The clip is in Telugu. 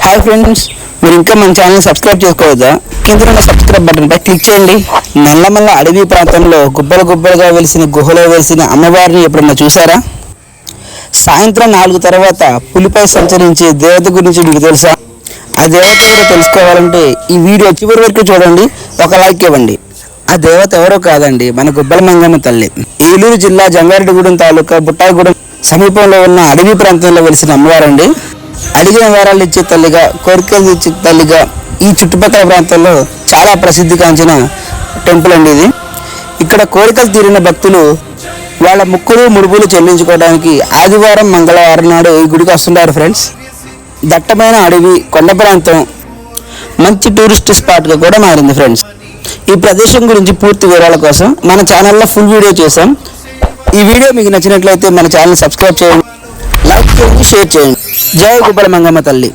హాయ్ ఫ్రెండ్స్, మీరు ఇంకా మన ఛానల్ సబ్స్క్రైబ్ చేసుకోవద్దా? కింద ఉన్న సబ్స్క్రైబ్ బటన్ పై క్లిక్ చేయండి. నల్లమల్ల అడవి ప్రాంతంలో గుబ్బలు గుబ్బలుగా వెలిసిన గుహలో వెలిసిన అమ్మవారిని ఎప్పుడన్నా చూసారా? సాయంత్రం 4 తర్వాత పులిపై సంచరించే దేవత గురించి మీకు తెలుసా? ఆ దేవత కూడా తెలుసుకోవాలంటే ఈ వీడియో చివరి వరకు చూడండి, ఒక లైక్ ఇవ్వండి. ఆ దేవత ఎవరో కాదండి, మన గుబ్బల మంగమ్మ తల్లి. ఏలూరు జిల్లా జంగారెడ్డిగూడెం తాలూకా బుట్టాయిగూడెం సమీపంలో ఉన్న అడవి ప్రాంతంలో వెలిసిన అమ్మవారండి. అడిగిన వారాలు ఇచ్చే తల్లిగా, కోరికలు ఇచ్చే తల్లిగా ఈ చుట్టుపక్కల ప్రాంతాల్లో చాలా ప్రసిద్ధిగాంచిన టెంపుల్ అండి ఇది. ఇక్కడ కోరికలు తీరిన భక్తులు వాళ్ళ ముక్కులు ముడుపులు చెల్లించుకోవడానికి ఆదివారం మంగళవారం నాడు ఈ గుడికి వస్తుంటారు ఫ్రెండ్స్. దట్టమైన అడవి, కొండ ప్రాంతం మంచి టూరిస్ట్ స్పాట్గా కూడా మారింది ఫ్రెండ్స్. ఈ ప్రదేశం గురించి పూర్తి వివరాల కోసం మన ఛానల్లో ఫుల్ వీడియో చేశాం. ఈ వీడియో మీకు నచ్చినట్లయితే మన ఛానల్ సబ్స్క్రైబ్ చేయండి, లైక్ చేయండి, షేర్ చేయండి. జై గుబ్బల మంగమ్మ తల్లి.